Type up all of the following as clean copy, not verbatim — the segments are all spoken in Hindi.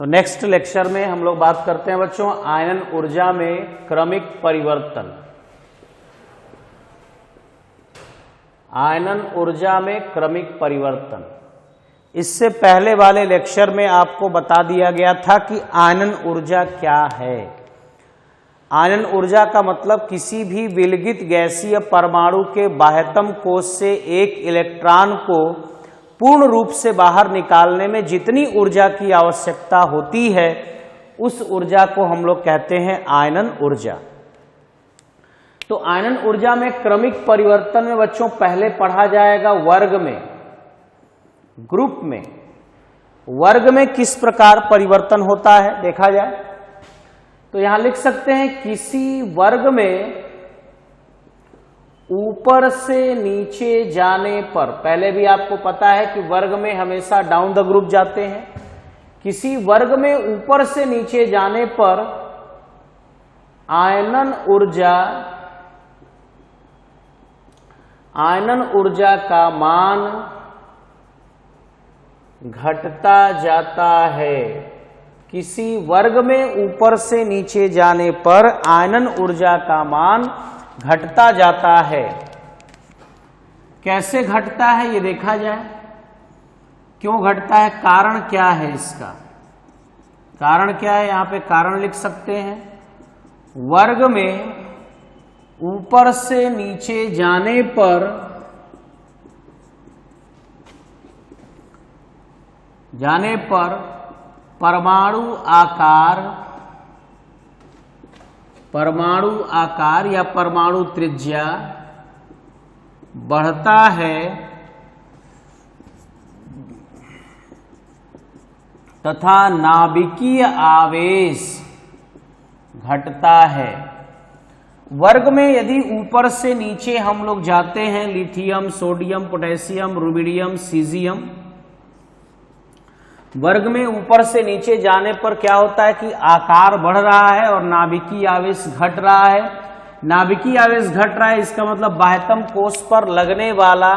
तो नेक्स्ट लेक्चर में हम लोग बात करते हैं बच्चों आयनन ऊर्जा में क्रमिक परिवर्तन। आयनन ऊर्जा में क्रमिक परिवर्तन। इससे पहले वाले लेक्चर में आपको बता दिया गया था कि आयनन ऊर्जा क्या है। आयनन ऊर्जा का मतलब किसी भी विलगित गैसीय परमाणु के बाह्यतम कोश से एक इलेक्ट्रॉन को पूर्ण रूप से बाहर निकालने में जितनी ऊर्जा की आवश्यकता होती है उस ऊर्जा को हम लोग कहते हैं आयनन ऊर्जा। तो आयनन ऊर्जा में क्रमिक परिवर्तन में बच्चों पहले पढ़ा जाएगा वर्ग में, ग्रुप में। वर्ग में किस प्रकार परिवर्तन होता है देखा जाए तो यहां लिख सकते हैं किसी वर्ग में ऊपर से नीचे जाने पर, पहले भी आपको पता है कि वर्ग में हमेशा डाउन द ग्रुप जाते हैं। किसी वर्ग में ऊपर से नीचे जाने पर आयनन ऊर्जा का मान घटता जाता है। किसी वर्ग में ऊपर से नीचे जाने पर आयनन ऊर्जा का मान घटता जाता है। कैसे घटता है ये देखा जाए, क्यों घटता है, कारण क्या है इसका। कारण क्या है, यहां पे कारण लिख सकते हैं। वर्ग में ऊपर से नीचे जाने पर परमाणु आकार या परमाणु त्रिज्या बढ़ता है तथा नाभिकीय आवेश घटता है। वर्ग में यदि ऊपर से नीचे हम लोग जाते हैं, lithium, sodium, potassium, rubidium, caesium, वर्ग में ऊपर से नीचे जाने पर क्या होता है कि आकार बढ़ रहा है और नाभिकीय आवेश घट रहा है। नाभिकीय आवेश घट रहा है इसका मतलब बाह्यतम कोश पर लगने वाला,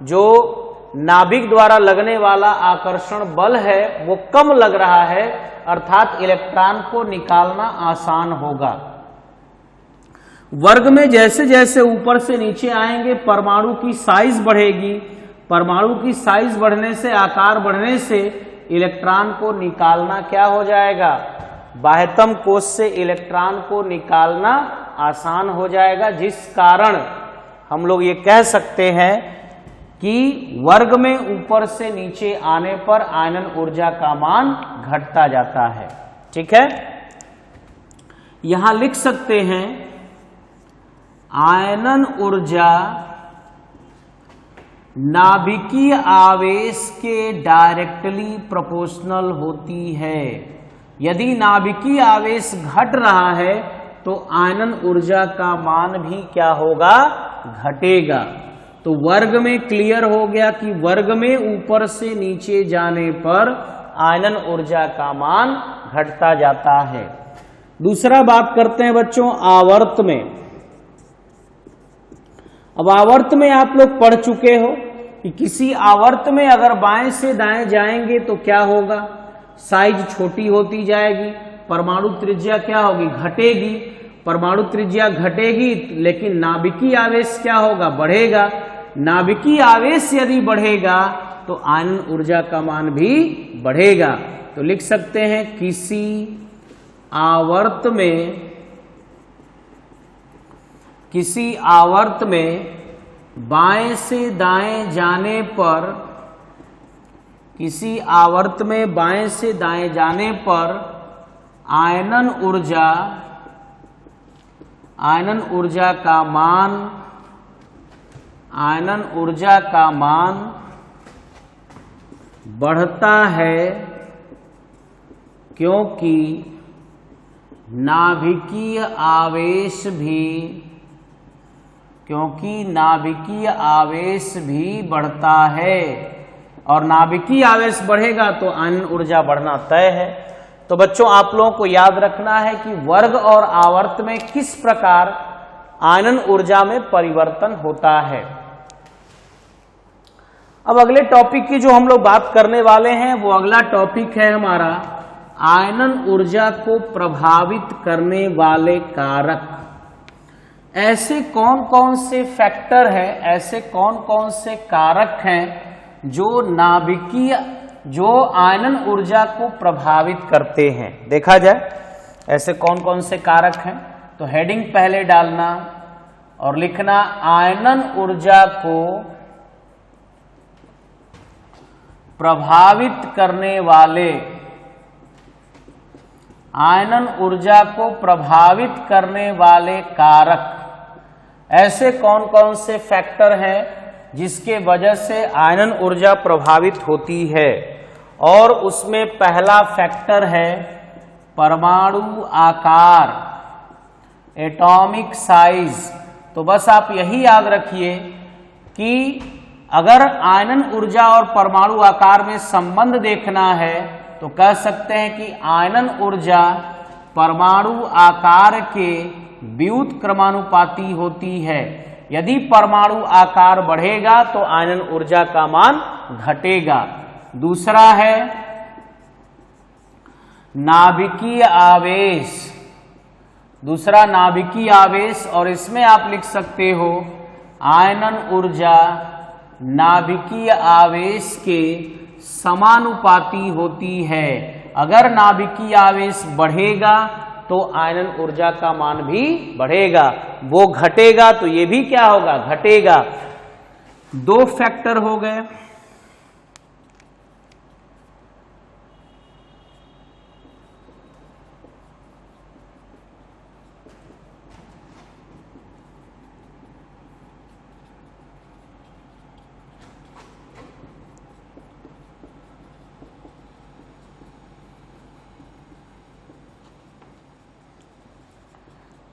जो नाभिक द्वारा लगने वाला आकर्षण बल है वो कम लग रहा है, अर्थात इलेक्ट्रॉन को निकालना आसान होगा। वर्ग में जैसे जैसे ऊपर से नीचे आएंगे परमाणु की साइज बढ़ेगी। परमाणु की साइज बढ़ने से, आकार बढ़ने से इलेक्ट्रॉन को निकालना क्या हो जाएगा, बाह्यतम कोश से इलेक्ट्रॉन को निकालना आसान हो जाएगा। जिस कारण हम लोग ये कह सकते हैं कि वर्ग में ऊपर से नीचे आने पर आयनन ऊर्जा का मान घटता जाता है। ठीक है, यहां लिख सकते हैं आयनन ऊर्जा नाभिकीय आवेश के डायरेक्टली प्रोपोर्शनल होती है। यदि नाभिकीय आवेश घट रहा है तो आयनन ऊर्जा का मान भी क्या होगा, घटेगा। तो वर्ग में क्लियर हो गया कि वर्ग में ऊपर से नीचे जाने पर आयनन ऊर्जा का मान घटता जाता है। दूसरा बात करते हैं बच्चों आवर्त में। अब आवर्त में आप लोग पढ़ चुके हो कि किसी आवर्त में अगर बाएं से दाएं जाएंगे तो क्या होगा, साइज छोटी होती जाएगी, परमाणु त्रिज्या क्या होगी, घटेगी। परमाणु त्रिज्या घटेगी लेकिन नाभिकीय आवेश क्या होगा, बढ़ेगा। नाभिकीय आवेश यदि बढ़ेगा तो आयनन ऊर्जा का मान भी बढ़ेगा। तो लिख सकते हैं किसी आवर्त में बाएं से दाएं जाने पर, किसी आवर्त में बाएं से दाएं जाने पर आयनन ऊर्जा का मान बढ़ता है क्योंकि नाभिकीय आवेश भी बढ़ता है और नाभिकीय आवेश बढ़ेगा तो आयनन ऊर्जा बढ़ना तय है। तो बच्चों आप लोगों को याद रखना है कि वर्ग और आवर्त में किस प्रकार आयनन ऊर्जा में परिवर्तन होता है। अब अगले टॉपिक की जो हम लोग बात करने वाले हैं वो अगला टॉपिक है हमारा आयनन ऊर्जा को प्रभावित करने वाले कारक। ऐसे कौन कौन से फैक्टर हैं, ऐसे कौन कौन से कारक हैं जो नाभिकीय, जो आयनन ऊर्जा को प्रभावित करते हैं। देखा जाए ऐसे कौन कौन से कारक हैं, तो हेडिंग पहले डालना और लिखना आयनन ऊर्जा को प्रभावित करने वाले, आयनन ऊर्जा को प्रभावित करने वाले कारक। ऐसे कौन कौन से फैक्टर हैं जिसके वजह से आयनन ऊर्जा प्रभावित होती है, और उसमें पहला फैक्टर है परमाणु आकार, एटॉमिक साइज। तो बस आप यही याद रखिए कि अगर आयनन ऊर्जा और परमाणु आकार में संबंध देखना है तो कह सकते हैं कि आयनन ऊर्जा परमाणु आकार के व्युत क्रमानुपाती होती है। यदि परमाणु आकार बढ़ेगा तो आयनन ऊर्जा का मान घटेगा। दूसरा है नाभिकीय आवेश, दूसरा नाभिकीय आवेश, और इसमें आप लिख सकते हो आयनन ऊर्जा नाभिकीय आवेश के समानुपाती होती है। अगर नाभिकीय आवेश बढ़ेगा तो आयनन ऊर्जा का मान भी बढ़ेगा, वो घटेगा तो ये भी क्या होगा, घटेगा। दो फैक्टर हो गए।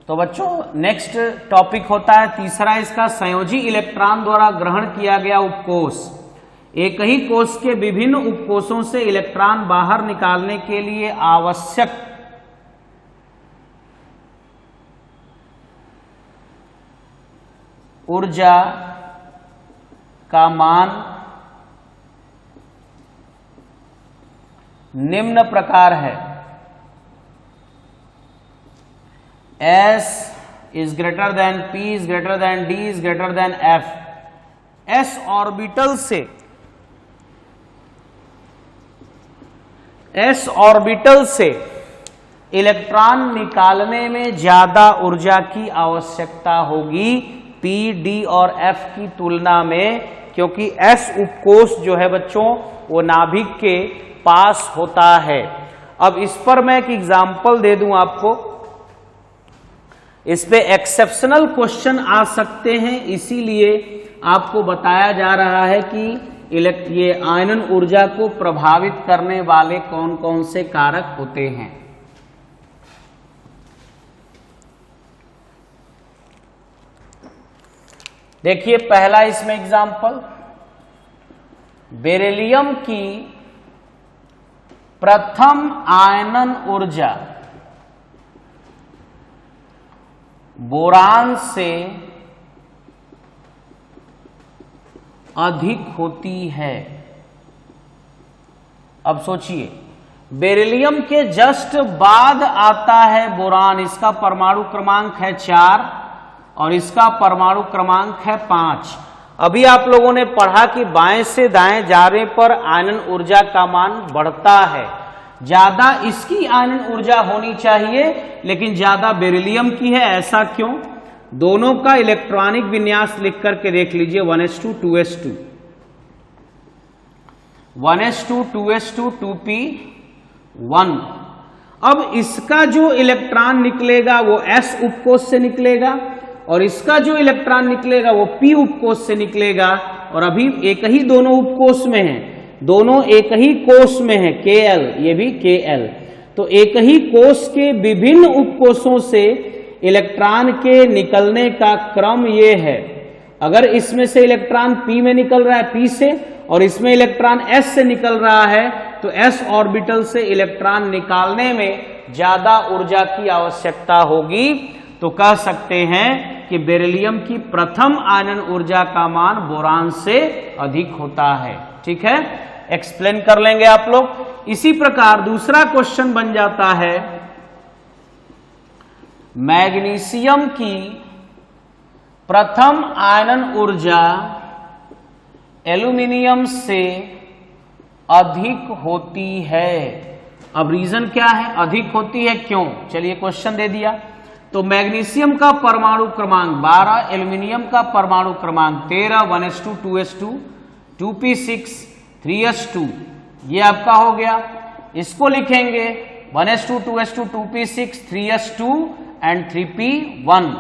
तो बच्चों नेक्स्ट टॉपिक होता है तीसरा इसका, संयोजी इलेक्ट्रॉन द्वारा ग्रहण किया गया उपकोष। एक ही कोष के विभिन्न उपकोषों से इलेक्ट्रॉन बाहर निकालने के लिए आवश्यक ऊर्जा का मान निम्न प्रकार है। S is greater than P is greater than D is greater than F। S orbital से, S ऑर्बिटल से इलेक्ट्रॉन निकालने में ज्यादा ऊर्जा की आवश्यकता होगी P, D और F की तुलना में, क्योंकि S उपकोष जो है बच्चों वो नाभिक के पास होता है। अब इस पर मैं एक एग्जाम्पल दे दूं आपको, इस पे एक्सेप्शनल क्वेश्चन आ सकते हैं, इसीलिए आपको बताया जा रहा है कि ये आयनन ऊर्जा को प्रभावित करने वाले कौन कौन से कारक होते हैं। देखिए पहला इसमें एग्जाम्पल, बेरिलियम की प्रथम आयनन ऊर्जा बोरान से अधिक होती है। अब सोचिए बेरिलियम के जस्ट बाद आता है बोरान, इसका परमाणु क्रमांक है 4 और इसका परमाणु क्रमांक है 5। अभी आप लोगों ने पढ़ा कि बाएं से दाएं जाने पर आयनन ऊर्जा का मान बढ़ता है। ज्यादा इसकी आयनन ऊर्जा होनी चाहिए लेकिन ज्यादा बेरिलियम की है, ऐसा क्यों? दोनों का इलेक्ट्रॉनिक विन्यास लिख करके देख लीजिए, 1s2 2s2 1s2 2s2 2p1। अब इसका जो इलेक्ट्रॉन निकलेगा वो s उपकोष से निकलेगा और इसका जो इलेक्ट्रॉन निकलेगा वो p उपकोष से निकलेगा, और अभी एक ही दोनों उपकोष में है, दोनों एक ही कोष में है, Kl, ये भी Kl। तो एक ही कोष के विभिन्न उपकोषों से इलेक्ट्रॉन के निकलने का क्रम ये है। अगर इसमें से इलेक्ट्रॉन p में निकल रहा है p से और इसमें इलेक्ट्रॉन s से निकल रहा है तो s ऑर्बिटल से इलेक्ट्रॉन निकालने में ज्यादा ऊर्जा की आवश्यकता होगी। तो कह सकते हैं कि बेरिलियम की प्रथम आयनन ऊर्जा का मान बोरान से अधिक होता है। ठीक है, एक्सप्लेन कर लेंगे आप लोग। इसी प्रकार दूसरा क्वेश्चन बन जाता है, मैग्नीशियम की प्रथम आयनन ऊर्जा एल्यूमिनियम से अधिक होती है। अब रीजन क्या है, अधिक होती है क्यों? चलिए क्वेश्चन दे दिया। तो मैग्नीशियम का परमाणु क्रमांक 12, एल्यूमिनियम का परमाणु क्रमांक 13, 1s2 2s2 2p6 3s2, ये आपका हो गया। इसको लिखेंगे 1s2 2s2 2p6 3s2 and 3p1।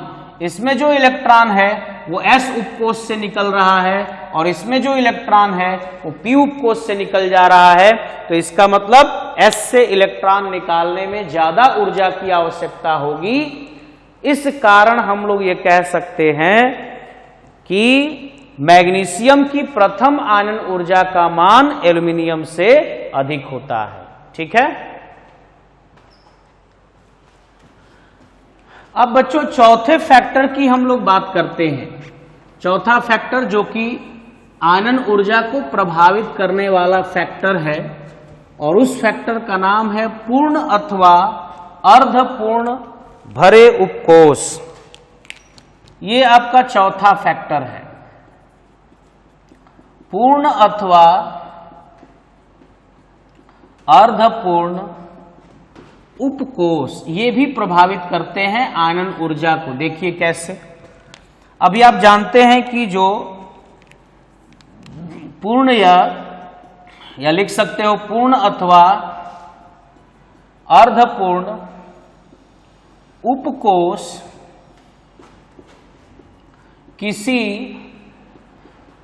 इसमें जो इलेक्ट्रॉन है वो s उपकोष से निकल रहा है और इसमें जो इलेक्ट्रॉन है वो p उपकोष से निकल जा रहा है। तो इसका मतलब s से इलेक्ट्रॉन निकालने में ज्यादा ऊर्जा की आवश्यकता होगी। इस कारण हम लोग ये कह सकते हैं कि मैग्नीशियम की प्रथम आयनन ऊर्जा का मान एल्यूमिनियम से अधिक होता है। ठीक है। अब बच्चों चौथे फैक्टर की हम लोग बात करते हैं। चौथा फैक्टर जो कि आयनन ऊर्जा को प्रभावित करने वाला फैक्टर है और उस फैक्टर का नाम है पूर्ण अथवा अर्धपूर्ण भरे उपकोष। ये आपका चौथा फैक्टर है, पूर्ण अथवा अर्धपूर्ण उपकोष। ये भी प्रभावित करते हैं आयनन ऊर्जा को। देखिए कैसे। अभी आप जानते हैं कि जो पूर्ण या लिख सकते हो पूर्ण अथवा अर्धपूर्ण उपकोष किसी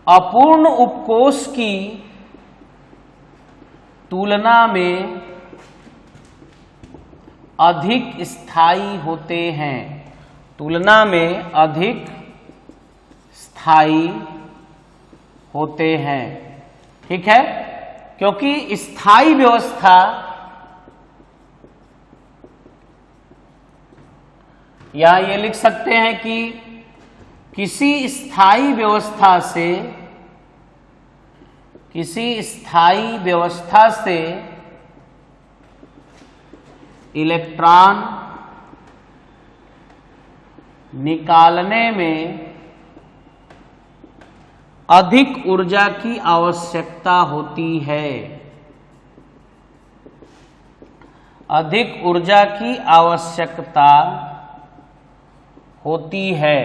अपूर्ण उपकोष की तुलना में अधिक स्थायी होते हैं। तुलना में अधिक स्थायी होते हैं। ठीक है, क्योंकि स्थायी व्यवस्था या ये लिख सकते हैं कि किसी स्थायी व्यवस्था से इलेक्ट्रॉन निकालने में अधिक ऊर्जा की आवश्यकता होती है। अधिक ऊर्जा की आवश्यकता होती है।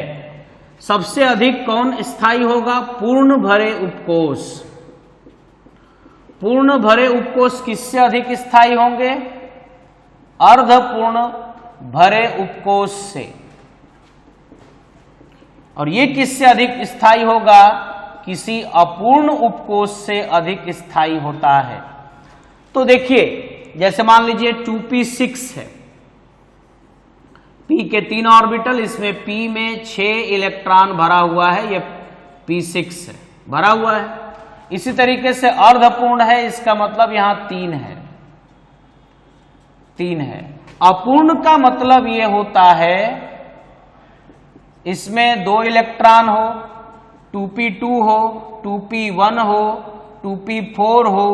सबसे अधिक कौन स्थायी होगा? पूर्ण भरे उपकोष। पूर्ण भरे उपकोष किससे अधिक स्थायी होंगे? अर्धपूर्ण भरे उपकोष से। और ये किससे अधिक स्थायी होगा? किसी अपूर्ण उपकोष से अधिक स्थायी होता है। तो देखिए, जैसे मान लीजिए 2p6 है, p के 3 ऑर्बिटल, इसमें p में 6 इलेक्ट्रॉन भरा हुआ है, ये p6 है, भरा हुआ है। इसी तरीके से अर्धपूर्ण है, इसका मतलब यहां 3 है, 3 है। अपूर्ण का मतलब ये होता है इसमें 2 इलेक्ट्रॉन हो, 2p2 हो, 2p1 हो, 2p4 हो,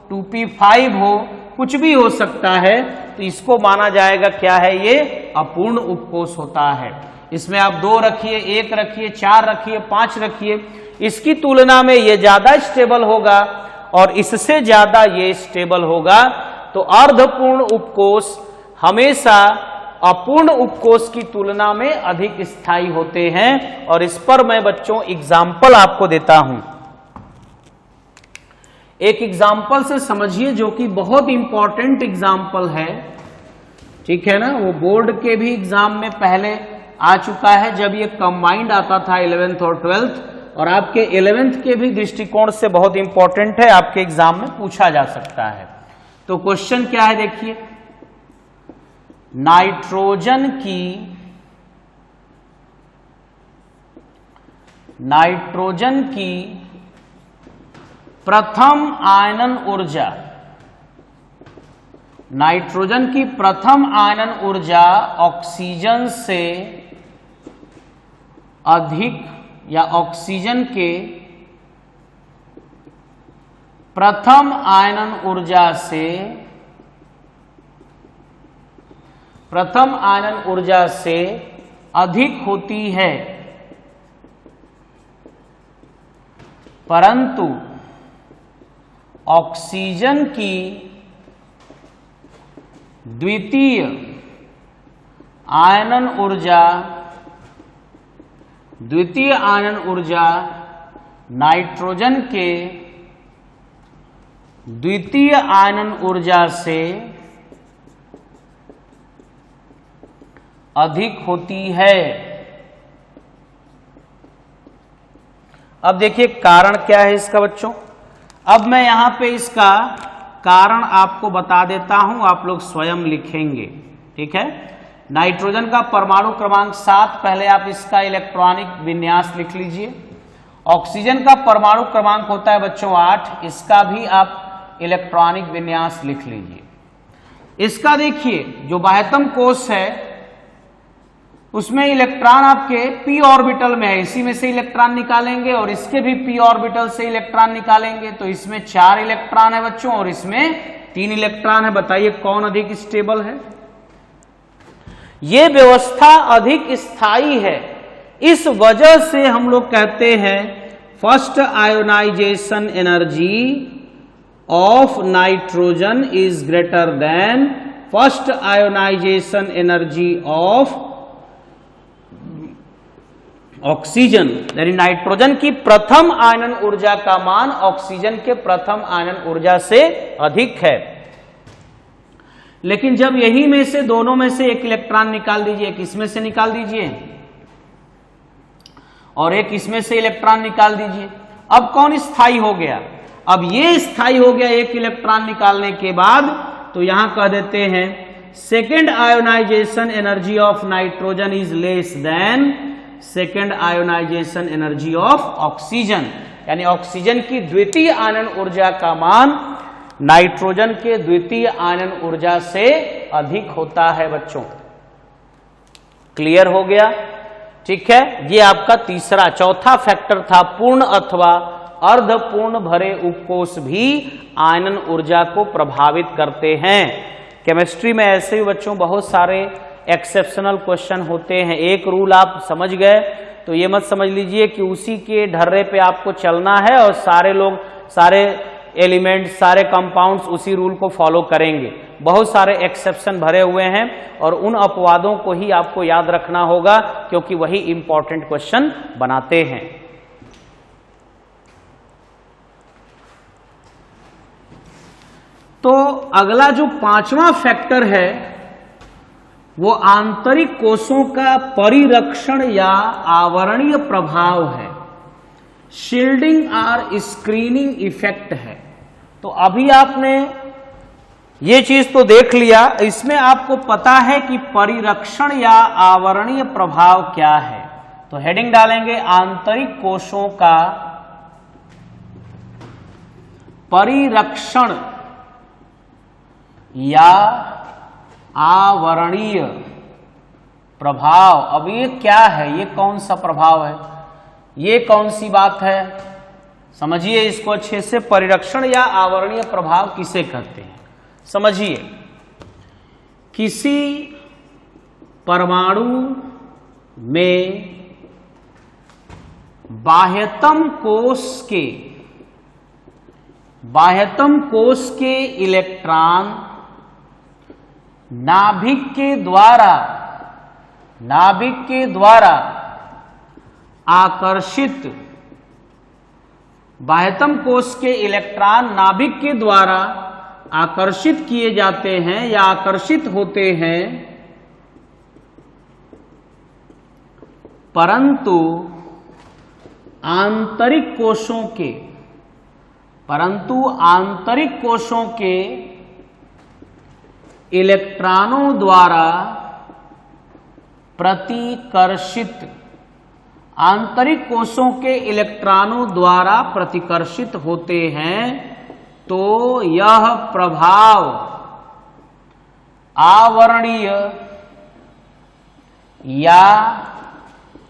2p5 हो, कुछ भी हो सकता है। तो इसको माना जाएगा क्या है? ये अपूर्ण उपकोष होता है। इसमें आप 2 रखिए, 1 रखिए, 4 रखिए, 5 रखिए, इसकी तुलना में ये ज्यादा स्टेबल होगा और इससे ज्यादा ये स्टेबल होगा। तो अर्धपूर्ण उपकोष हमेशा अपूर्ण उपकोष की तुलना में अधिक स्थायी होते हैं। और इस पर मैं बच्चों एग्जाम्पल आपको देता हूं। एक एग्जाम्पल से समझिए जो कि बहुत इंपॉर्टेंट एग्जाम्पल है। ठीक है ना, वो बोर्ड के भी एग्जाम में पहले आ चुका है जब ये कंबाइंड आता था 11th और 12th, और आपके 11th के भी दृष्टिकोण से बहुत इंपॉर्टेंट है, आपके एग्जाम में पूछा जा सकता है। तो क्वेश्चन क्या है देखिए, नाइट्रोजन की प्रथम आयनन ऊर्जा, नाइट्रोजन की प्रथम आयनन ऊर्जा ऑक्सीजन से अधिक या ऑक्सीजन के प्रथम आयनन ऊर्जा से अधिक होती है, परंतु ऑक्सीजन की द्वितीय आयनन ऊर्जा नाइट्रोजन के द्वितीय आयनन ऊर्जा से अधिक होती है। अब देखिए कारण क्या है इसका बच्चों। अब मैं यहां पे इसका कारण आपको बता देता हूं, आप लोग स्वयं लिखेंगे, ठीक है। नाइट्रोजन का परमाणु क्रमांक 7, पहले आप इसका इलेक्ट्रॉनिक विन्यास लिख लीजिए। ऑक्सीजन का परमाणु क्रमांक होता है बच्चों 8, इसका भी आप इलेक्ट्रॉनिक विन्यास लिख लीजिए। इसका देखिए जो बाह्यतम कोश है उसमें इलेक्ट्रॉन आपके p ऑर्बिटल में है, इसी में से इलेक्ट्रॉन निकालेंगे और इसके भी p ऑर्बिटल से इलेक्ट्रॉन निकालेंगे, तो इसमें 4 इलेक्ट्रॉन है बच्चों और इसमें 3 इलेक्ट्रॉन है। बताइए कौन अधिक स्टेबल है? ये व्यवस्था अधिक स्थायी है, इस वजह से हम लोग कहते हैं first ionization energy of nitrogen is greater than first ionization energy of oxygen. यानी नाइट्रोजन की प्रथम आयनन ऊर्जा का मान ऑक्सीजन के प्रथम आयनन ऊर्जा से अधिक है। लेकिन जब यही में से दोनों में से एक इलेक्ट्रॉन निकाल दीजिए, एक इसमें से निकाल दीजिए और एक इसमें से इलेक्ट्रॉन निकाल दीजिए, अब कौन स्थायी हो गया? अब ये स्थायी हो गया एक इलेक्ट्रॉन निकालने के बाद, तो यहां कह देते हैं second ionization energy of nitrogen is less than second ionization energy of oxygen. यानी ऑक्सीजन की द्वितीय आयनन ऊर्जा का मान नाइट्रोजन के द्वितीय आयनन ऊर्जा से अधिक होता है बच्चों। क्लियर हो गया? ठीक है, ये आपका चौथा फैक्टर था। पूर्ण अथवा अर्धपूर्ण भरे उपकोष भी आयनन ऊर्जा को प्रभावित करते हैं। केमिस्ट्री में ऐसे ही बच्चों बहुत सारे एक्सेप्शनल क्वेश्चन होते हैं। एक रूल आप समझ गए तो ये मत समझ लीजिए कि उसी के ढर्रे पे आपको चलना है और सारे लोग, सारे एलिमेंट, सारे कंपाउंड्स उसी रूल को फॉलो करेंगे। बहुत सारे एक्सेप्शन भरे हुए हैं और उन अपवादों को ही आपको याद रखना होगा, क्योंकि वही इंपॉर्टेंट क्वेश्चन बनाते हैं। तो अगला जो 5वां फैक्टर है वो आंतरिक कोशों का परिरक्षण या आवरणीय प्रभाव है, शील्डिंग और स्क्रीनिंग इफेक्ट है। तो अभी आपने ये चीज तो देख लिया, इसमें आपको पता है कि परिरक्षण या आवरणीय प्रभाव क्या है। तो हेडिंग डालेंगे आंतरिक कोशों का परिरक्षण या आवरणीय प्रभाव। अब ये क्या है? ये कौन सा प्रभाव है? ये कौन सी बात है? समझिए इसको अच्छे से। परिरक्षण या आवरणीय प्रभाव किसे कहते हैं समझिए। किसी परमाणु में बाह्यतम कोश के इलेक्ट्रॉन नाभिक के द्वारा आकर्षित, बाह्यतम कोश के इलेक्ट्रॉन नाभिक के द्वारा आकर्षित किए जाते हैं या आकर्षित होते हैं, परंतु आंतरिक कोशों के इलेक्ट्रॉनों द्वारा प्रतिकर्षित, आंतरिक कोशों के इलेक्ट्रॉनों द्वारा प्रतिकर्षित होते हैं, तो यह प्रभाव आवरणीय या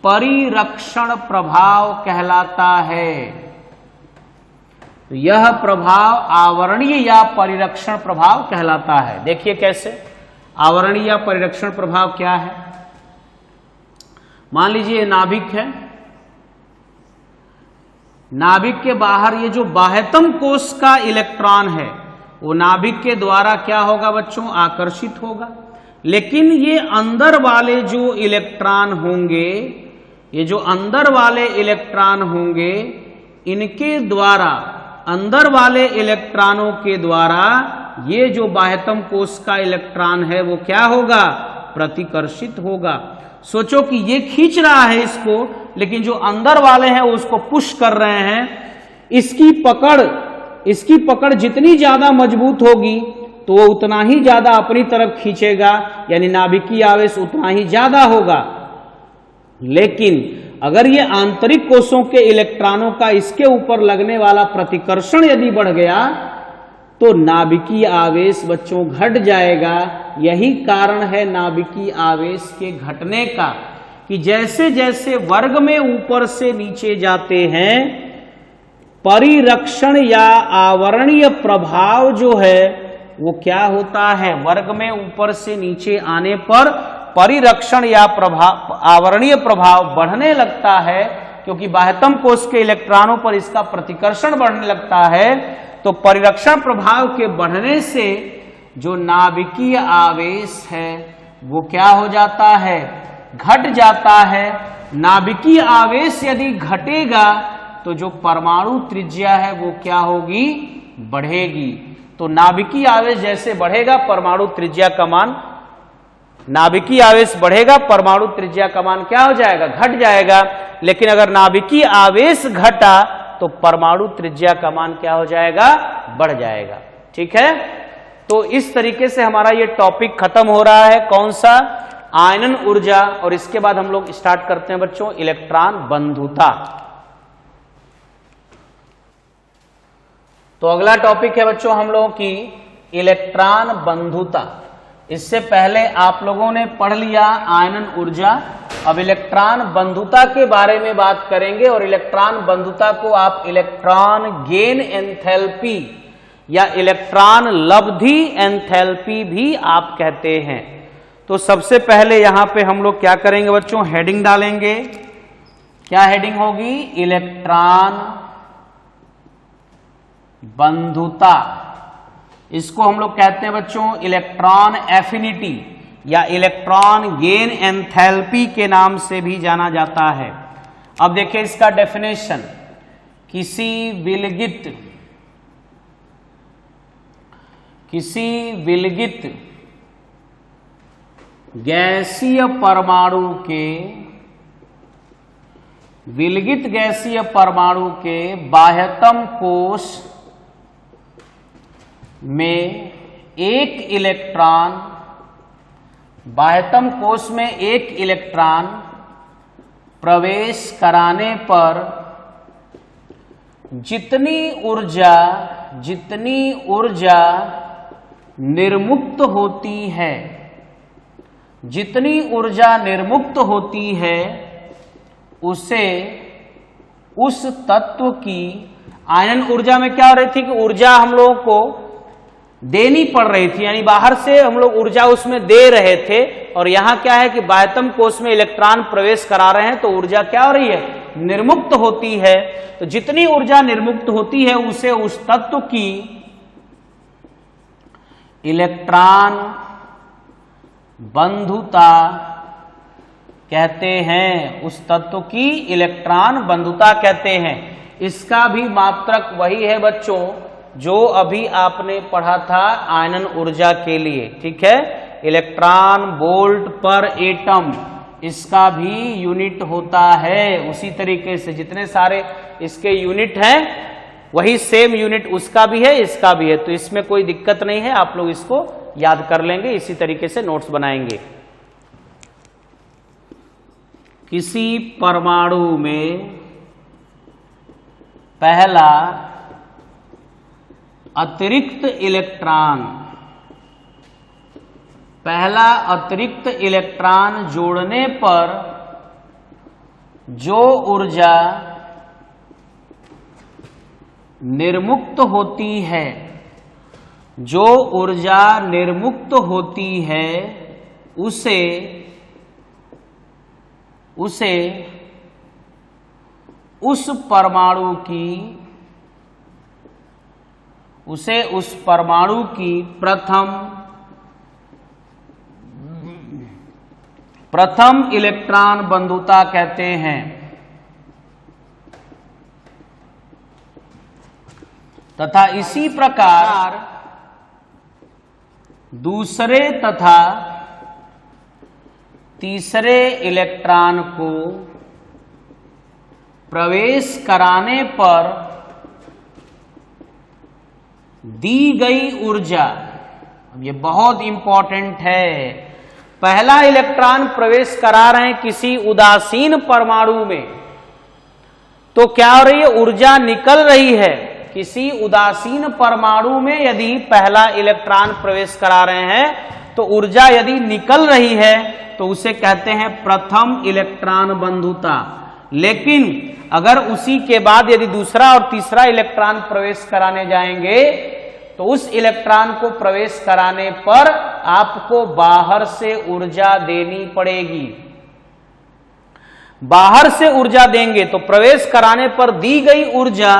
परिरक्षण प्रभाव कहलाता है। तो यह प्रभाव आवरणीय या परिरक्षण प्रभाव कहलाता है। देखिए कैसे, आवरणीय या परिरक्षण प्रभाव क्या है। मान लीजिए नाभिक है, नाभिक के बाहर ये जो बाह्यतम कोश का इलेक्ट्रॉन है वो नाभिक के द्वारा क्या होगा बच्चों, आकर्षित होगा। लेकिन ये अंदर वाले जो इलेक्ट्रॉन होंगे, ये जो अंदर वाले इलेक्ट्रॉन होंगे, इनके द्वारा, अंदर वाले इलेक्ट्रॉनों के द्वारा ये जो बाह्यतम कोश का इलेक्ट्रॉन है वो क्या होगा, प्रतिकर्षित होगा। सोचो कि ये खींच रहा है इसको, लेकिन जो अंदर वाले हैं वो उसको पुश कर रहे हैं। इसकी पकड़ जितनी ज्यादा मजबूत होगी तो वो उतना ही ज्यादा अपनी तरफ खींचेगा, यानी नाभिकीय आवेश उतना ही ज्यादा होगा। लेकिन अगर ये आंतरिक कोशों के इलेक्ट्रॉनों का इसके ऊपर लगने वाला प्रतिकर्षण यदि बढ़ गया तो नाभिकीय आवेश बच्चों घट जाएगा। यही कारण है नाभिकीय आवेश के घटने का, कि जैसे जैसे वर्ग में ऊपर से नीचे जाते हैं, परिरक्षण या आवरणीय प्रभाव जो है वो क्या होता है, वर्ग में ऊपर से नीचे आने पर परिरक्षण या आवरणीय प्रभाव बढ़ने लगता है, क्योंकि बाह्यतम कोश के इलेक्ट्रॉनों पर इसका प्रतिकर्षण बढ़ने लगता है। तो परिरक्षण प्रभाव के बढ़ने से जो नाभिकीय आवेश है वो क्या हो जाता है, घट जाता है। नाभिकीय आवेश यदि घटेगा तो जो परमाणु त्रिज्या है वो क्या होगी, बढ़ेगी। तो नाभिकीय आवेश जैसे बढ़ेगा परमाणु त्रिज्या का मान, नाभिकीय आवेश बढ़ेगा परमाणु त्रिज्या का मान क्या हो जाएगा, घट जाएगा। लेकिन अगर नाभिकीय आवेश घटा तो परमाणु त्रिज्या का मान क्या हो जाएगा, बढ़ जाएगा। ठीक है, तो इस तरीके से हमारा ये टॉपिक खत्म हो रहा है। कौन सा, आयनन ऊर्जा। और इसके बाद हम लोग स्टार्ट करते हैं बच्चों इलेक्ट्रॉन बंधुता। तो अगला टॉपिक है बच्चों हम लोगों की इलेक्ट्रॉन बंधुता। इससे पहले आप लोगों ने पढ़ लिया आयनन ऊर्जा, अब इलेक्ट्रॉन बंधुता के बारे में बात करेंगे। और इलेक्ट्रॉन बंधुता को आप इलेक्ट्रॉन गेन एंथैल्पी या इलेक्ट्रॉन लब्धि एंथैल्पी भी आप कहते हैं। तो सबसे पहले यहां पे हम लोग क्या करेंगे बच्चों, हेडिंग डालेंगे। क्या हेडिंग होगी, इलेक्ट्रॉन बंधुता। इसको हम लोग कहते हैं बच्चों इलेक्ट्रॉन एफिनिटी या इलेक्ट्रॉन गेन एंथैल्पी के नाम से भी जाना जाता है। अब देखिए इसका डेफिनेशन, किसी विलगित गैसीय परमाणु के बाह्यतम कोश में एक इलेक्ट्रॉन प्रवेश कराने पर जितनी ऊर्जा निर्मुक्त होती है, उसे उस तत्व की, आयनन ऊर्जा में क्या हो रही थी कि ऊर्जा हम लोगों को देनी पड़ रही थी, यानी बाहर से हम लोग ऊर्जा उसमें दे रहे थे। और यहां क्या है कि बाह्यतम कोश में इलेक्ट्रॉन प्रवेश करा रहे हैं तो ऊर्जा क्या हो रही है, निर्मुक्त होती है। तो जितनी ऊर्जा निर्मुक्त होती है उसे उस तत्व की इलेक्ट्रॉन बंधुता कहते हैं, उस तत्व की इलेक्ट्रॉन बंधुता कहते हैं। इसका भी मात्रक वही है बच्चों जो अभी आपने पढ़ा था आयनन ऊर्जा के लिए। ठीक है, इलेक्ट्रॉन वोल्ट पर एटम, इसका भी यूनिट होता है। उसी तरीके से जितने सारे इसके यूनिट हैं वही सेम यूनिट उसका भी है, इसका भी है। तो इसमें कोई दिक्कत नहीं है, आप लोग इसको याद कर लेंगे, इसी तरीके से नोट्स बनाएंगे। किसी परमाणु में पहला अतिरिक्त इलेक्ट्रॉन जोड़ने पर जो ऊर्जा निर्मुक्त होती है, जो ऊर्जा निर्मुक्त होती है उसे उस परमाणु की प्रथम इलेक्ट्रॉन बंधुता कहते हैं तथा इसी प्रकार दूसरे तथा तीसरे इलेक्ट्रॉन को प्रवेश कराने पर दी गई ऊर्जा, अब ये बहुत इंपॉर्टेंट है, पहला इलेक्ट्रॉन प्रवेश करा रहे हैं किसी उदासीन परमाणु में, तो क्या हो रही है, ऊर्जा निकल रही है। किसी उदासीन परमाणु में यदि पहला इलेक्ट्रॉन प्रवेश करा रहे हैं तो ऊर्जा यदि निकल रही है तो उसे कहते हैं प्रथम इलेक्ट्रॉन बंधुता। लेकिन अगर उसी के बाद यदि दूसरा और तीसरा इलेक्ट्रॉन प्रवेश कराने जाएंगे तो उस इलेक्ट्रॉन को प्रवेश कराने पर आपको बाहर से ऊर्जा देनी पड़ेगी। बाहर से ऊर्जा देंगे तो प्रवेश कराने पर दी गई ऊर्जा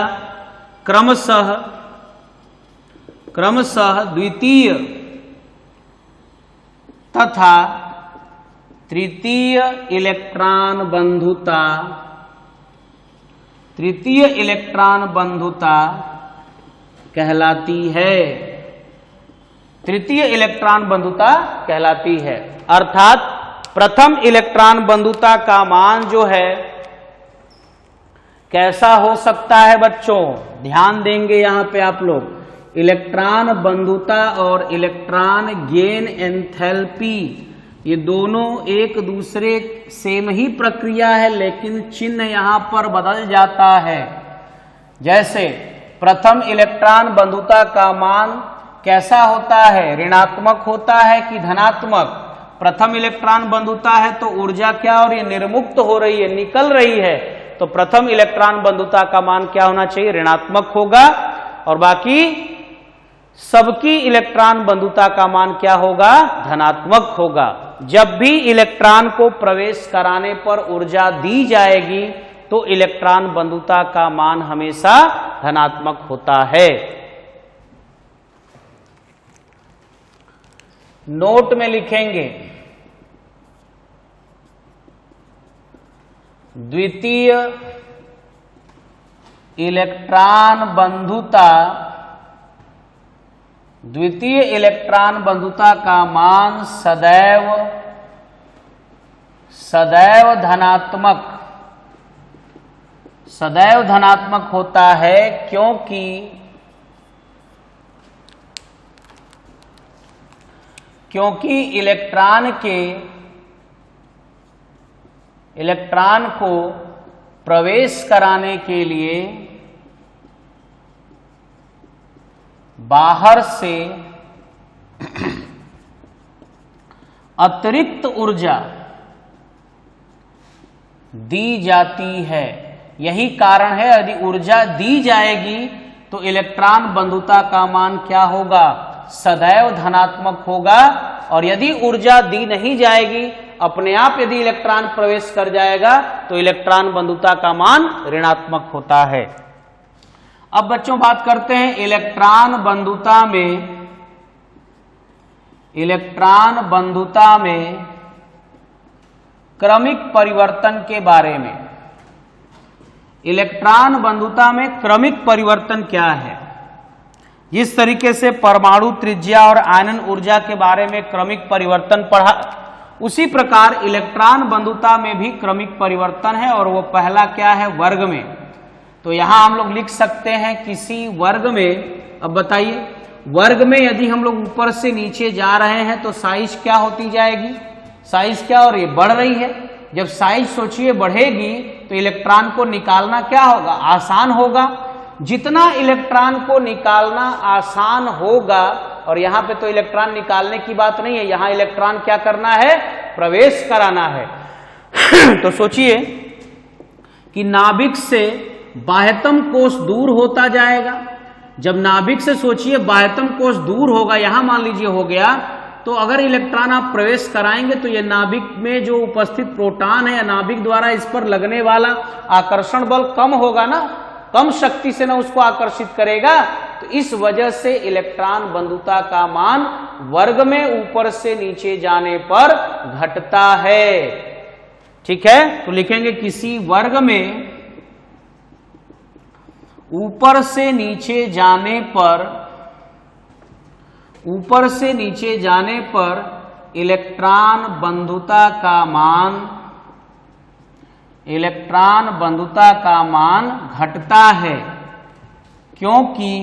क्रमशः द्वितीय तथा तृतीय इलेक्ट्रॉन बंधुता कहलाती है। तृतीय इलेक्ट्रॉन बंधुता कहलाती है। अर्थात प्रथम इलेक्ट्रॉन बंधुता का मान जो है कैसा हो सकता है बच्चों, ध्यान देंगे यहां पे आप लोग। इलेक्ट्रॉन बंधुता और इलेक्ट्रॉन गेन एंथैल्पी ये दोनों एक दूसरे सेम ही प्रक्रिया है, लेकिन चिन्ह यहां पर बदल जाता है। जैसे प्रथम इलेक्ट्रॉन बंधुता का मान कैसा होता है, ऋणात्मक होता है कि धनात्मक। प्रथम इलेक्ट्रॉन बंधुता है तो ऊर्जा क्या हो रही है, निर्मुक्त हो रही है, निकल रही है, तो प्रथम इलेक्ट्रॉन बंधुता का मान क्या होना चाहिए, ऋणात्मक होगा। और बाकी सबकी इलेक्ट्रॉन बंधुता का मान क्या होगा, धनात्मक होगा। जब भी इलेक्ट्रॉन को प्रवेश कराने पर ऊर्जा दी जाएगी तो इलेक्ट्रॉन बंधुता का मान हमेशा धनात्मक होता है। नोट में लिखेंगे द्वितीय इलेक्ट्रॉन बंधुता का मान सदैव धनात्मक होता है, क्योंकि इलेक्ट्रॉन को प्रवेश कराने के लिए बाहर से अतिरिक्त ऊर्जा दी जाती है। यही कारण है, यदि ऊर्जा दी जाएगी तो इलेक्ट्रॉन बंधुता का मान क्या होगा, सदैव धनात्मक होगा। और यदि ऊर्जा दी नहीं जाएगी, अपने आप यदि इलेक्ट्रॉन प्रवेश कर जाएगा तो इलेक्ट्रॉन बंधुता का मान ऋणात्मक होता है। अब बच्चों बात करते हैं इलेक्ट्रॉन बंधुता में क्रमिक परिवर्तन के बारे में। इलेक्ट्रॉन बंधुता में क्रमिक परिवर्तन क्या है, जिस तरीके से परमाणु त्रिज्या और आयनन ऊर्जा के बारे में क्रमिक परिवर्तन पढ़ा, उसी प्रकार इलेक्ट्रॉन बंधुता में भी क्रमिक परिवर्तन है। और वो पहला क्या है, वर्ग में। तो यहां हम लोग लिख सकते हैं किसी वर्ग में। अब बताइए, वर्ग में यदि हम लोग ऊपर से नीचे जा रहे हैं तो साइज क्या होती जाएगी, साइज क्या हो रही है, बढ़ रही है। जब साइज सोचिए बढ़ेगी तो इलेक्ट्रॉन को निकालना क्या होगा, आसान होगा। जितना इलेक्ट्रॉन को निकालना आसान होगा, और यहां पे तो इलेक्ट्रॉन निकालने की बात नहीं है, यहां इलेक्ट्रॉन क्या करना है, प्रवेश कराना है। तो सोचिए कि नाभिक से बाह्यतम कोष दूर होता जाएगा। जब नाभिक से सोचिए बाह्यतम कोष दूर होगा, यहां मान लीजिए हो गया, तो अगर इलेक्ट्रॉन आप प्रवेश कराएंगे तो ये नाभिक में जो उपस्थित प्रोटॉन है या नाभिक द्वारा इस पर लगने वाला आकर्षण बल कम होगा ना, कम शक्ति से ना उसको आकर्षित करेगा, तो इस वजह से इलेक्ट्रॉन बंधुता का मान वर्ग में ऊपर से नीचे जाने पर घटता है। ठीक है, तो लिखेंगे किसी वर्ग में ऊपर से नीचे जाने पर इलेक्ट्रॉन बंधुता का मान घटता है, क्योंकि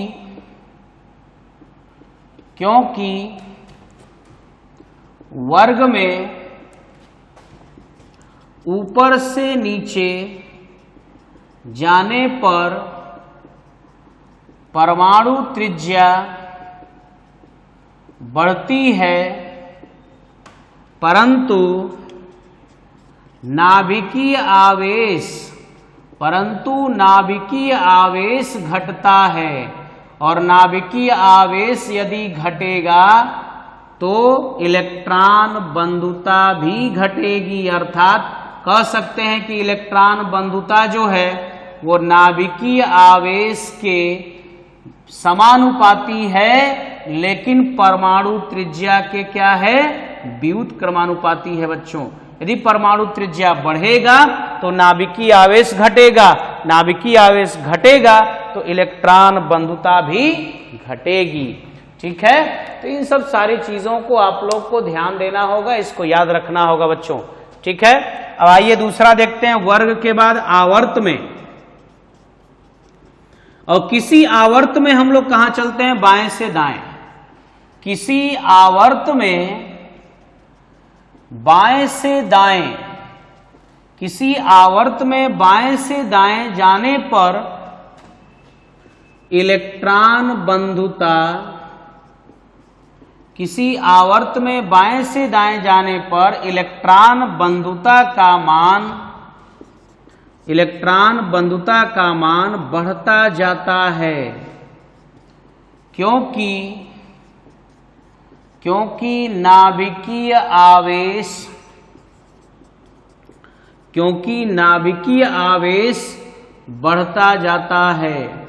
वर्ग में ऊपर से नीचे जाने पर परमाणु त्रिज्या बढ़ती है, परंतु नाभिकीय आवेश घटता है, और नाभिकीय आवेश यदि घटेगा तो इलेक्ट्रॉन बंधुता भी घटेगी। अर्थात कह सकते हैं कि इलेक्ट्रॉन बंधुता जो है वो नाभिकीय आवेश के समानुपाती है, लेकिन परमाणु त्रिज्या के क्या है, व्युत क्रमानुपाती है बच्चों। यदि परमाणु त्रिज्या बढ़ेगा तो नाभिकीय आवेश घटेगा, नाभिकीय आवेश घटेगा तो इलेक्ट्रॉन बंधुता भी घटेगी। ठीक है, तो इन सब सारी चीजों को आप लोग को ध्यान देना होगा, इसको याद रखना होगा बच्चों। ठीक है, अब आइए दूसरा देखते हैं। वर्ग के बाद आवर्त में, और किसी आवर्त में हम लोग कहां चलते हैं, बाएं से दाएं। किसी आवर्त में बाएं से दाएं जाने पर इलेक्ट्रॉन बंधुता, किसी आवर्त में बाएं से दाएं जाने पर इलेक्ट्रॉन बंधुता का मान बढ़ता जाता है, क्योंकि नाभिकीय आवेश बढ़ता जाता है।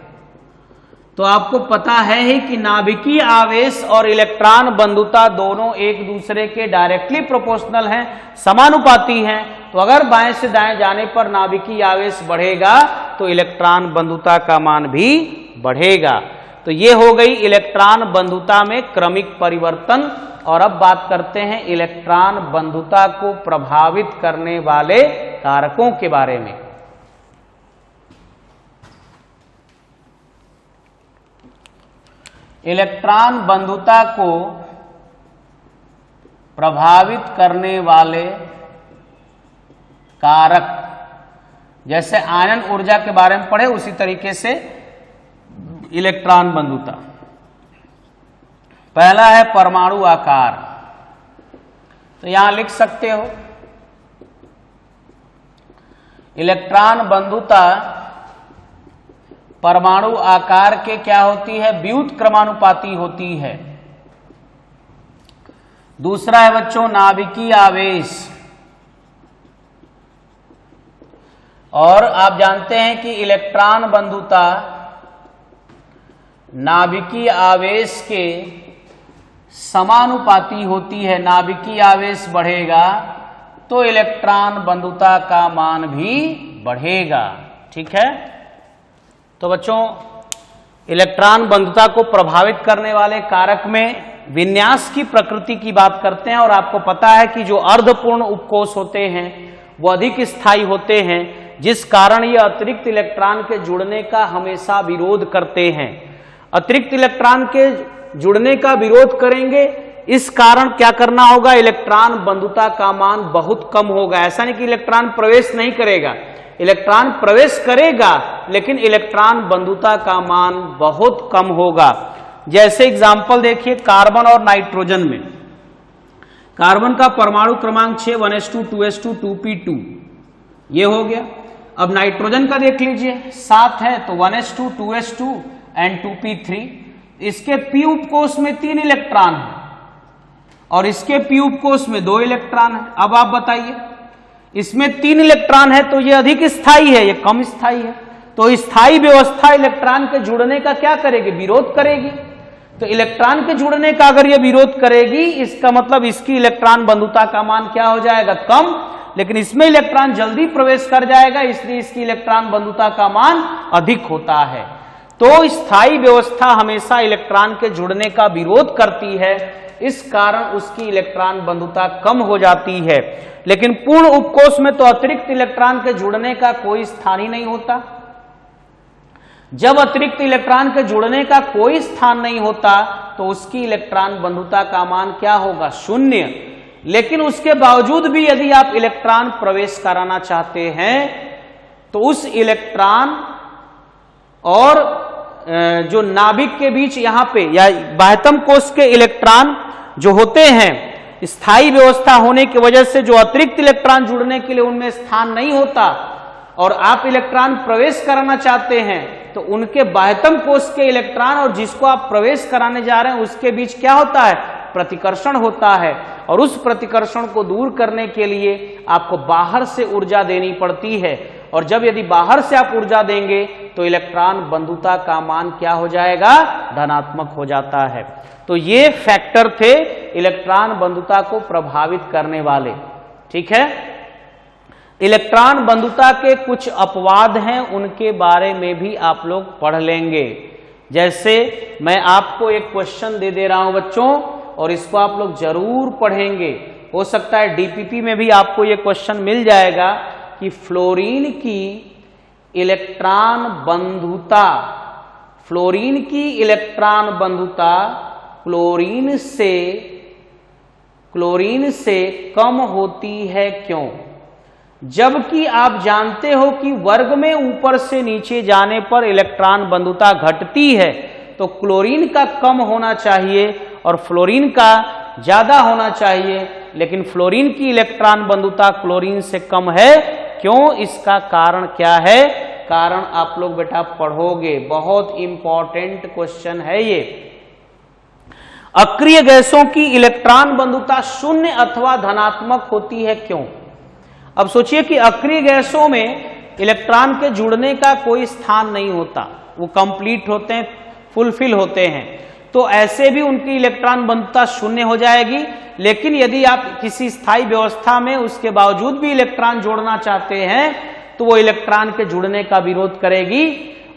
तो आपको पता है ही कि नाभिकीय आवेश और इलेक्ट्रॉन बंधुता दोनों एक दूसरे के डायरेक्टली प्रोपोर्शनल हैं, समानुपाती हैं। तो अगर बाएं से दाएं जाने पर नाभिकीय आवेश बढ़ेगा तो इलेक्ट्रॉन बंधुता का मान भी बढ़ेगा। तो ये हो गई इलेक्ट्रॉन बंधुता में क्रमिक परिवर्तन। और अब बात करते हैं इलेक्ट्रॉन बंधुता को प्रभावित करने वाले कारकों के बारे में। इलेक्ट्रॉन बंधुता को प्रभावित करने वाले कारक, जैसे आयनन ऊर्जा के बारे में पढ़े उसी तरीके से इलेक्ट्रॉन बंधुता। पहला है परमाणु आकार। तो यहां लिख सकते हो इलेक्ट्रॉन बंधुता परमाणु आकार के क्या होती है, व्युत क्रमानुपाती होती है। दूसरा है बच्चों नाभिकीय आवेश। और आप जानते हैं कि इलेक्ट्रॉन बंधुता नाभिकीय आवेश के समानुपाती होती है। नाभिकीय आवेश बढ़ेगा तो इलेक्ट्रॉन बंधुता का मान भी बढ़ेगा। ठीक है, तो बच्चों इलेक्ट्रॉन बंधुता को प्रभावित करने वाले कारक में विन्यास की प्रकृति की बात करते हैं। और आपको पता है कि जो अर्धपूर्ण उपकोष होते हैं वो अधिक स्थायी होते हैं, जिस कारण ये अतिरिक्त इलेक्ट्रॉन के जुड़ने का हमेशा विरोध करते हैं। अतिरिक्त इलेक्ट्रॉन के जुड़ने का विरोध करेंगे, इस कारण क्या करना होगा, इलेक्ट्रॉन बंधुता का मान बहुत कम होगा। ऐसा नहीं कि इलेक्ट्रॉन प्रवेश नहीं करेगा, इलेक्ट्रॉन प्रवेश करेगा लेकिन इलेक्ट्रॉन बंधुता का मान बहुत कम होगा। जैसे एग्जाम्पल देखिए कार्बन और नाइट्रोजन में। कार्बन का परमाणु क्रमांक 6 1s2 2s2 2p2 ये हो गया। अब नाइट्रोजन का देख लीजिए, 7 है तो 1s2 2s2 एंड 2p3। इसके p उपकोष में 3 इलेक्ट्रॉन है और इसके p उपकोष में 2 इलेक्ट्रॉन है। अब आप बताइए, इसमें 3 इलेक्ट्रॉन है तो ये अधिक स्थायी है, ये कम स्थायी है। तो स्थायी व्यवस्था इलेक्ट्रॉन के जुड़ने का क्या करेगी? विरोध करेगी। तो इलेक्ट्रॉन के जुड़ने का अगर ये विरोध करेगी, इसका मतलब इसकी इलेक्ट्रॉन बंधुता का मान क्या हो जाएगा? कम। लेकिन इसमें इलेक्ट्रॉन जल्दी प्रवेश कर जाएगा, इसलिए इसकी इलेक्ट्रॉन बंधुता का मान अधिक होता है। तो स्थायी व्यवस्था हमेशा इलेक्ट्रॉन के जुड़ने का विरोध करती है, इस कारण उसकी इलेक्ट्रॉन बंधुता कम हो जाती है। लेकिन पूर्ण उपकोष में तो अतिरिक्त इलेक्ट्रॉन के जुड़ने का कोई स्थान ही नहीं होता। जब अतिरिक्त इलेक्ट्रॉन के जुड़ने का कोई स्थान नहीं होता तो उसकी इलेक्ट्रॉन बंधुता का मान क्या होगा? 0। लेकिन उसके बावजूद भी यदि आप इलेक्ट्रॉन प्रवेश कराना चाहते हैं तो उस इलेक्ट्रॉन और जो नाभिक के बीच यहां पे या बाह्यतम कोश के इलेक्ट्रॉन जो होते हैं, स्थायी व्यवस्था होने की वजह से जो अतिरिक्त इलेक्ट्रॉन जुड़ने के लिए उनमें स्थान नहीं होता और आप इलेक्ट्रॉन प्रवेश कराना चाहते हैं तो उनके बाह्यतम कोश के इलेक्ट्रॉन और जिसको आप प्रवेश कराने जा रहे हैं उसके बीच क्या होता है? प्रतिकर्षण होता है। और उस प्रतिकर्षण को दूर करने के लिए आपको बाहर से ऊर्जा देनी पड़ती है। और जब यदि बाहर से आप ऊर्जा देंगे तो इलेक्ट्रॉन बंधुता का मान क्या हो जाएगा? धनात्मक हो जाता है। तो ये फैक्टर थे इलेक्ट्रॉन बंधुता को प्रभावित करने वाले। ठीक है, इलेक्ट्रॉन बंधुता के कुछ अपवाद हैं, उनके बारे में भी आप लोग पढ़ लेंगे। जैसे मैं आपको एक क्वेश्चन दे रहा हूं बच्चों, और इसको आप लोग जरूर पढ़ेंगे। हो सकता है डीपीपी में भी आपको ये क्वेश्चन मिल जाएगा कि फ्लोरीन की इलेक्ट्रॉन बंधुता, फ्लोरीन की इलेक्ट्रॉन बंधुता क्लोरीन से कम होती है क्यों? जबकि आप जानते हो कि वर्ग में ऊपर से नीचे जाने पर इलेक्ट्रॉन बंधुता घटती है, तो क्लोरीन का कम होना चाहिए और फ्लोरीन का ज्यादा होना चाहिए, लेकिन फ्लोरीन की इलेक्ट्रॉन बंधुता क्लोरीन से कम है क्यों? इसका कारण क्या है? कारण आप लोग बेटा पढ़ोगे, बहुत इंपॉर्टेंट क्वेश्चन है ये। अक्रिय गैसों की इलेक्ट्रॉन बंधुता 0 अथवा धनात्मक होती है क्यों? अब सोचिए कि अक्रिय गैसों में इलेक्ट्रॉन के जुड़ने का कोई स्थान नहीं होता, वो कंप्लीट होते हैं, फुलफिल होते हैं, तो ऐसे भी उनकी इलेक्ट्रॉन बंधुता 0 हो जाएगी। लेकिन यदि आप किसी स्थायी व्यवस्था में उसके बावजूद भी इलेक्ट्रॉन जोड़ना चाहते हैं तो वो इलेक्ट्रॉन के जुड़ने का विरोध करेगी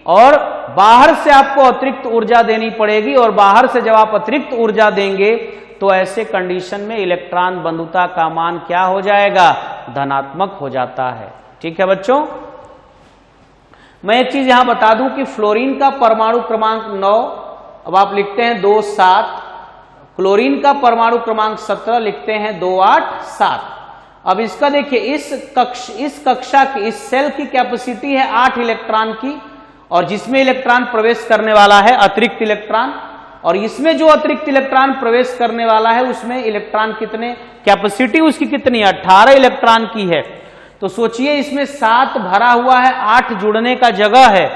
और बाहर से आपको अतिरिक्त ऊर्जा देनी पड़ेगी। और बाहर से जब आप अतिरिक्त ऊर्जा देंगे तो ऐसे कंडीशन में इलेक्ट्रॉन बंधुता का मान क्या हो जाएगा? धनात्मक हो जाता है। ठीक है बच्चों, मैं एक चीज यहां बता दूं कि फ्लोरीन का परमाणु क्रमांक 9, अब आप लिखते हैं 2 7, क्लोरीन का परमाणु क्रमांक 17 लिखते हैं 2 8 7। अब इसका देखिए, इस कक्षा की, इस सेल की कैपेसिटी है 8 इलेक्ट्रॉन की, और जिसमें इलेक्ट्रॉन प्रवेश करने वाला है अतिरिक्त इलेक्ट्रॉन, और इसमें जो अतिरिक्त इलेक्ट्रॉन प्रवेश करने वाला है उसमें इलेक्ट्रॉन कितने, कैपेसिटी उसकी कितनी है? 18 इलेक्ट्रॉन की है। तो सोचिए इसमें 7 भरा हुआ है, 8 जुड़ने का जगह है,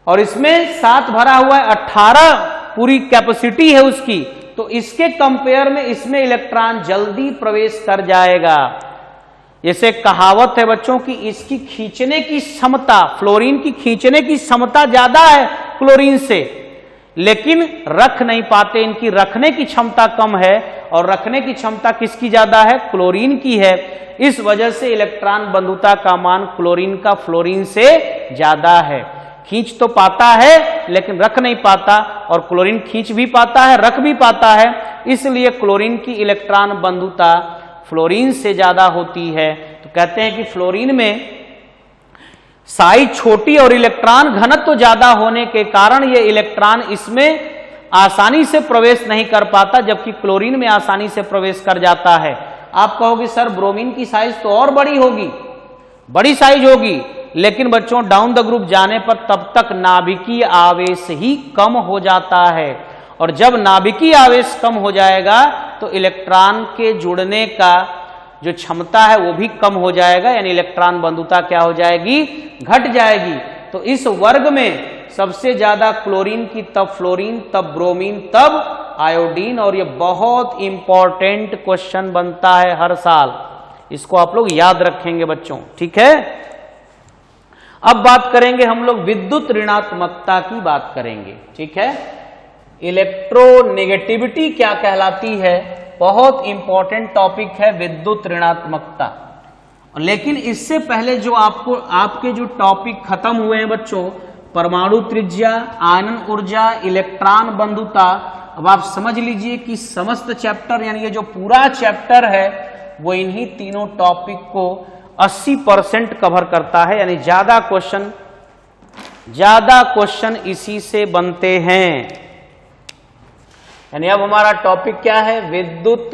और इसमें 7 भरा हुआ है, 18 पूरी कैपेसिटी है उसकी। तो इसके कंपेयर में इसमें इलेक्ट्रॉन जल्दी प्रवेश कर जाएगा। जैसे कहावत है बच्चों की, इसकी खींचने की क्षमता, फ्लोरीन की खींचने की क्षमता ज्यादा है क्लोरीन से, लेकिन रख नहीं पाते, इनकी रखने की क्षमता कम है, और रखने की क्षमता किसकी ज्यादा है? क्लोरीन की है। इस वजह से इलेक्ट्रॉन बंधुता का मान क्लोरीन का फ्लोरीन से ज्यादा है। खींच तो पाता है लेकिन रख नहीं पाता, और क्लोरीन खींच भी पाता है, रख भी पाता है, इसलिए क्लोरीन की इलेक्ट्रॉन बंधुता फ्लोरीन से ज्यादा होती है। तो कहते हैं कि फ्लोरीन में साइज छोटी और इलेक्ट्रॉन घनत्व तो ज्यादा होने के कारण ये इलेक्ट्रॉन इसमें आसानी से प्रवेश नहीं कर पाता, जबकि क्लोरीन में आसानी से प्रवेश कर जाता है। आप कहोगे सर ब्रोमीन की साइज तो और बड़ी होगी, बड़ी साइज होगी, लेकिन बच्चों डाउन द ग्रुप जाने पर तब तक नाभिकीय आवेश ही कम हो जाता है, और जब नाभिकीय आवेश कम हो जाएगा तो इलेक्ट्रॉन के जुड़ने का जो क्षमता है वो भी कम हो जाएगा, यानी इलेक्ट्रॉन बंधुता क्या हो जाएगी, घट जाएगी। तो इस वर्ग में सबसे ज्यादा क्लोरीन की, तब फ्लोरीन, तब ब्रोमीन, तब आयोडीन। और ये बहुत इंपॉर्टेंट क्वेश्चन बनता है हर साल, इसको आप लोग याद रखेंगे बच्चों, ठीक है। अब बात करेंगे हम लोग विद्युत ऋणात्मकता की बात करेंगे, ठीक है। इलेक्ट्रोनेगेटिविटी क्या कहलाती है, बहुत इंपॉर्टेंट टॉपिक है विद्युत ऋणात्मकता। लेकिन इससे पहले जो आपके जो टॉपिक खत्म हुए हैं बच्चों, परमाणु त्रिज्या, आयनन ऊर्जा, इलेक्ट्रॉन बंधुता, अब आप समझ लीजिए कि समस्त चैप्टर यानी ये जो पूरा चैप्टर है वो इन्हीं तीनों टॉपिक को 80% कवर करता है, यानी ज्यादा क्वेश्चन इसी से बनते हैं। यानी अब हमारा टॉपिक क्या है, विद्युत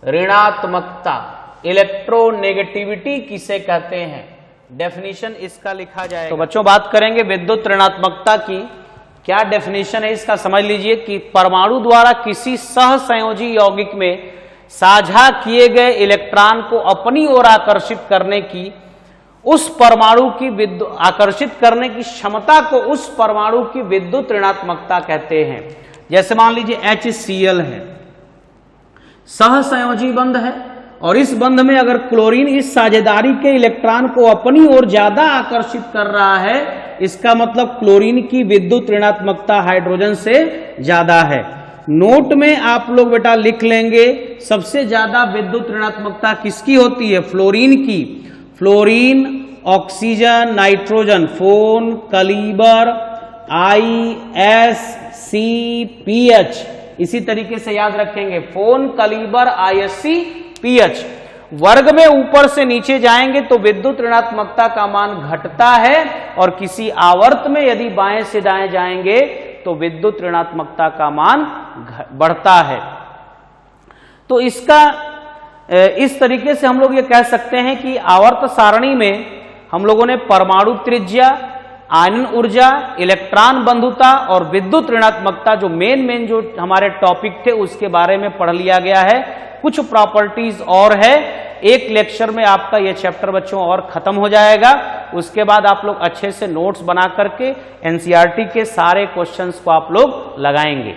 ऋणात्मकता, इलेक्ट्रोनेगेटिविटी किसे कहते हैं, डेफिनेशन इसका लिखा जाएगा। तो बच्चों बात करेंगे विद्युत ऋणात्मकता की, क्या डेफिनेशन है इसका, समझ लीजिए कि परमाणु द्वारा किसी सहसंयोजी यौगिक में साझा किए गए इलेक्ट्रॉन को अपनी ओर आकर्षित करने की, उस परमाणु की आकर्षित करने की क्षमता को उस परमाणु की विद्युत ऋणात्मकता कहते हैं। जैसे मान लीजिए HCl है, सहसंयोजी बंध है, और इस बंध में अगर क्लोरीन इस साझेदारी के इलेक्ट्रॉन को अपनी ओर ज्यादा आकर्षित कर रहा है, इसका मतलब क्लोरीन की विद्युत ऋणात्मकता हाइड्रोजन से ज्यादा है। नोट में आप लोग बेटा लिख लेंगे, सबसे ज्यादा विद्युत ऋणात्मकता किसकी होती है, फ्लोरीन की। फ्लोरीन, ऑक्सीजन, नाइट्रोजन, फोन, कलीबर, ISCPH, इसी तरीके से याद रखेंगे, फोन, कलीबर, ISCPH। वर्ग में ऊपर से नीचे जाएंगे तो विद्युत ऋणात्मकता का मान घटता है, और किसी आवर्त में यदि बाएं से दाएं जाएंगे तो विद्युत ऋणात्मकता का मान बढ़ता है। तो इसका इस तरीके से हम लोग ये कह सकते हैं कि आवर्त सारणी में हम लोगों ने परमाणु त्रिज्या, आयनन ऊर्जा, इलेक्ट्रॉन बंधुता और विद्युत ऋणात्मकता, जो मेन जो हमारे टॉपिक थे उसके बारे में पढ़ लिया गया है। कुछ प्रॉपर्टीज और है, एक लेक्चर में आपका ये चैप्टर बच्चों और खत्म हो जाएगा। उसके बाद आप लोग अच्छे से नोट्स बना करके एनसीईआरटी के सारे क्वेश्चंस को आप लोग लगाएंगे।